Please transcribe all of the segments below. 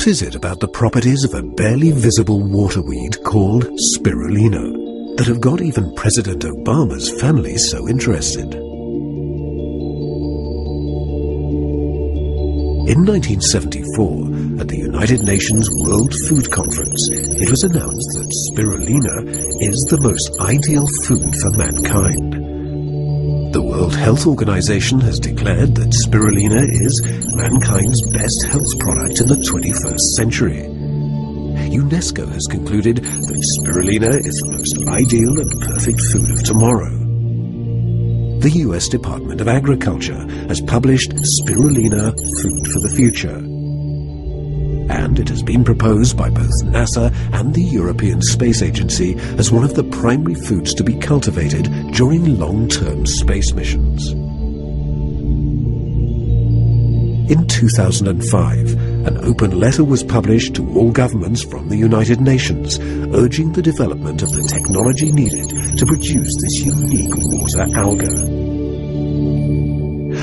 What is it about the properties of a barely visible waterweed called Spirulina that have got even President Obama's family so interested? In 1974, at the United Nations World Food Conference, it was announced that spirulina is the most ideal food for mankind. The World Health Organization has declared that spirulina is mankind's best health product in the 21st century. UNESCO has concluded that spirulina is the most ideal and perfect food of tomorrow. The US Department of Agriculture has published Spirulina Food for the Future. And it has been proposed by both NASA and the European Space Agency as one of the primary foods to be cultivated during long-term space missions. In 2005, an open letter was published to all governments from the United Nations, urging the development of the technology needed to produce this unique water alga.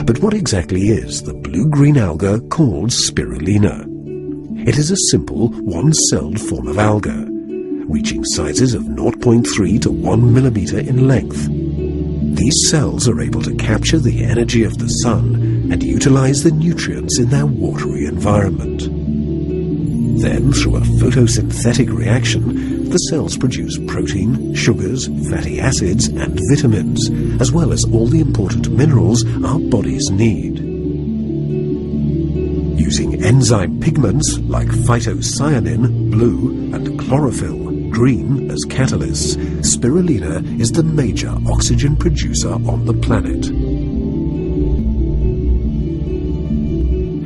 But what exactly is the blue-green alga called spirulina? It is a simple, one-celled form of alga, reaching sizes of 0.3 to 1 millimeter in length. These cells are able to capture the energy of the sun and utilize the nutrients in their watery environment. Then, through a photosynthetic reaction, the cells produce protein, sugars, fatty acids, and vitamins, as well as all the important minerals our bodies need. Using enzyme pigments like phytocyanin, blue, and chlorophyll, green, as catalysts, spirulina is the major oxygen producer on the planet.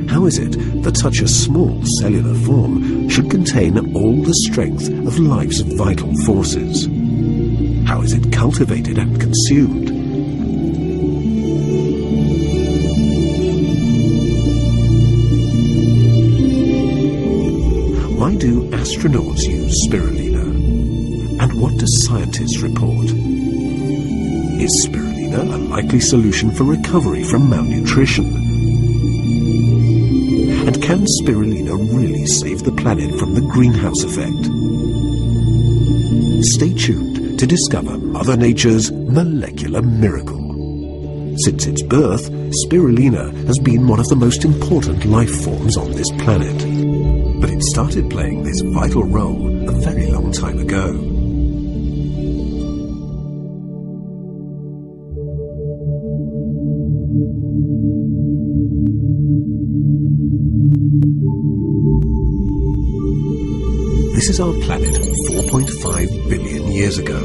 How is it that such a small cellular form should contain all the strength of life's vital forces? How is it cultivated and consumed? Why do astronauts use spirulina? And what do scientists report? Is spirulina a likely solution for recovery from malnutrition? And can spirulina really save the planet from the greenhouse effect? Stay tuned to discover Mother Nature's molecular miracle. Since its birth, spirulina has been one of the most important life forms on this planet. But it started playing this vital role a very long time ago. This is our planet 4.5 billion years ago.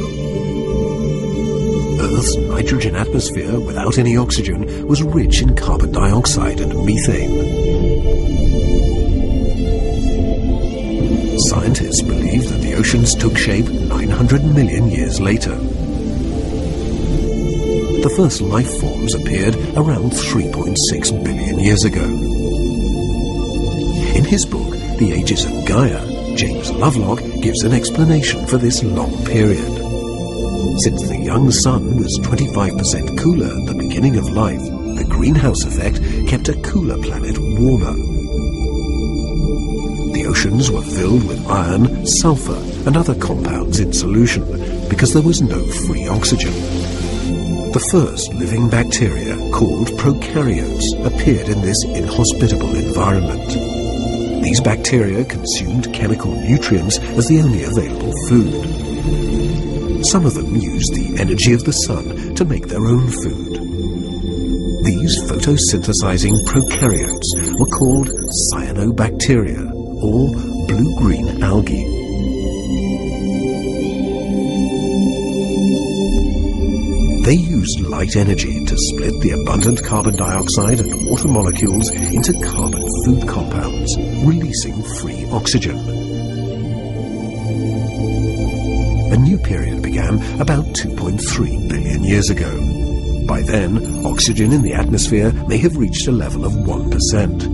Earth's nitrogen atmosphere, without any oxygen, was rich in carbon dioxide and methane. Scientists believe that the oceans took shape 900 million years later. The first life forms appeared around 3.6 billion years ago. In his book, The Ages of Gaia, James Lovelock gives an explanation for this long period. Since the young sun was 25% cooler at the beginning of life, the greenhouse effect kept a cooler planet warmer. The oceans were filled with iron, sulfur, and other compounds in solution because there was no free oxygen. The first living bacteria, called prokaryotes, appeared in this inhospitable environment. These bacteria consumed chemical nutrients as the only available food. Some of them used the energy of the sun to make their own food. These photosynthesizing prokaryotes were called cyanobacteria, or blue-green algae. They used light energy to split the abundant carbon dioxide and water molecules into carbon food compounds, releasing free oxygen. A new period began about 2.3 billion years ago. By then, oxygen in the atmosphere may have reached a level of 1%.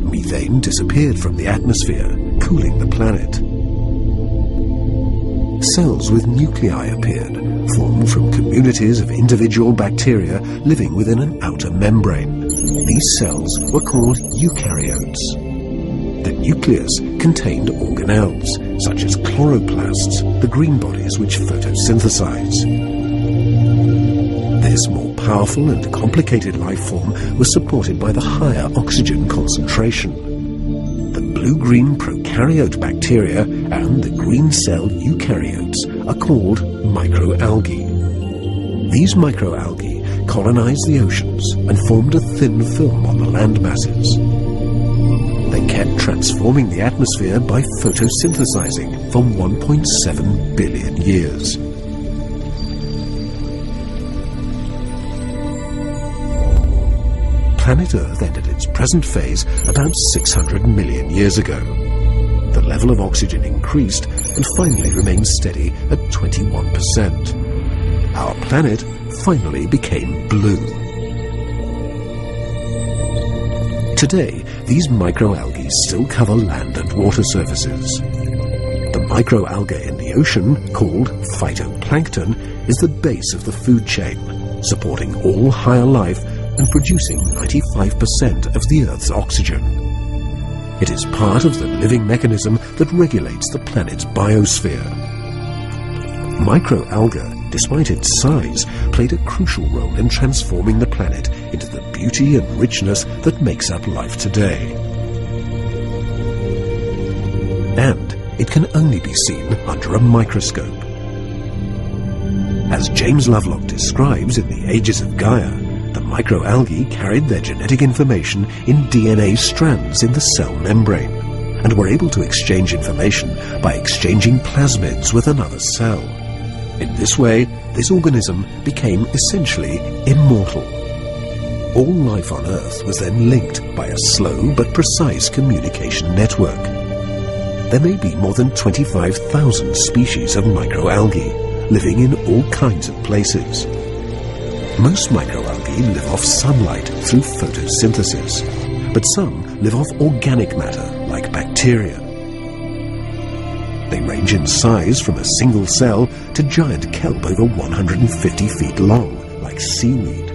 Methane disappeared from the atmosphere, cooling the planet. Cells with nuclei appeared, formed from communities of individual bacteria living within an outer membrane. These cells were called eukaryotes. The nucleus contained organelles, such as chloroplasts, the green bodies which photosynthesize. This more powerful and complicated life form was supported by the higher oxygen concentration. The blue-green prokaryote bacteria and the green cell eukaryotes are called microalgae. These microalgae colonized the oceans and formed a thin film on the land masses. They kept transforming the atmosphere by photosynthesizing for 1.7 billion years. Planet Earth entered its present phase about 600 million years ago. The level of oxygen increased and finally remained steady at 21%. Our planet finally became blue. Today, these microalgae still cover land and water surfaces. The microalgae in the ocean, called phytoplankton, is the base of the food chain, supporting all higher life and producing 95% of the Earth's oxygen. It is part of the living mechanism that regulates the planet's biosphere. Microalgae, despite its size, played a crucial role in transforming the planet into the beauty and richness that makes up life today. And it can only be seen under a microscope. As James Lovelock describes in The Ages of Gaia, the microalgae carried their genetic information in DNA strands in the cell membrane, and were able to exchange information by exchanging plasmids with another cell. In this way, this organism became essentially immortal. All life on Earth was then linked by a slow but precise communication network. There may be more than 25,000 species of microalgae, living in all kinds of places. Most microalgae live off sunlight through photosynthesis, but some live off organic matter like bacteria. They range in size from a single cell to giant kelp over 150 feet long, like seaweed.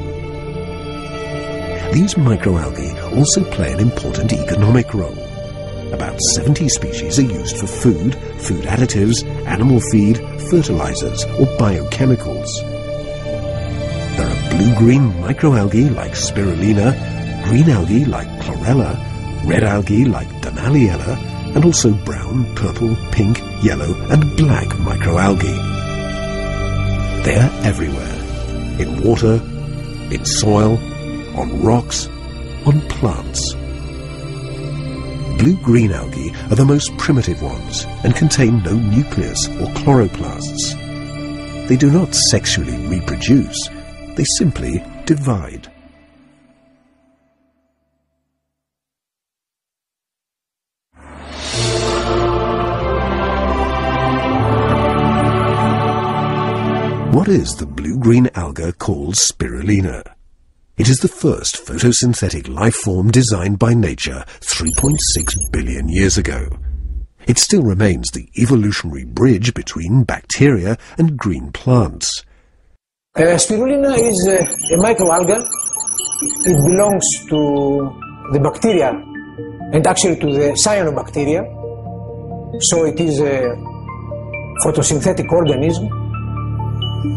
These microalgae also play an important economic role. About 70 species are used for food, food additives, animal feed, fertilizers, or biochemicals. There are blue-green microalgae like Spirulina, green algae like chlorella, red algae like Dunaliella, and also brown, purple, pink, yellow, and black microalgae. They are everywhere, in water, in soil, on rocks, on plants. Blue-green algae are the most primitive ones and contain no nucleus or chloroplasts. They do not sexually reproduce, they simply divide. What is the blue-green alga called Spirulina? It is the first photosynthetic life form designed by nature 3.6 billion years ago. It still remains the evolutionary bridge between bacteria and green plants. Spirulina is a microalga. It belongs to the bacteria and actually to the cyanobacteria. So it is a photosynthetic organism.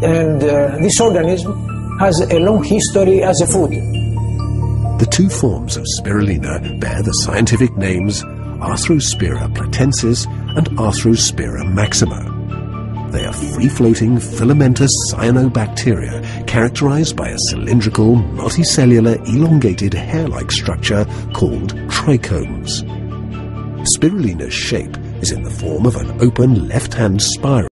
And this organism has a long history as a food. The two forms of Spirulina bear the scientific names Arthrospira platensis and Arthrospira maxima. They are free-floating filamentous cyanobacteria characterized by a cylindrical, multicellular, elongated hair-like structure called trichomes. Spirulina's shape is in the form of an open left-hand spiral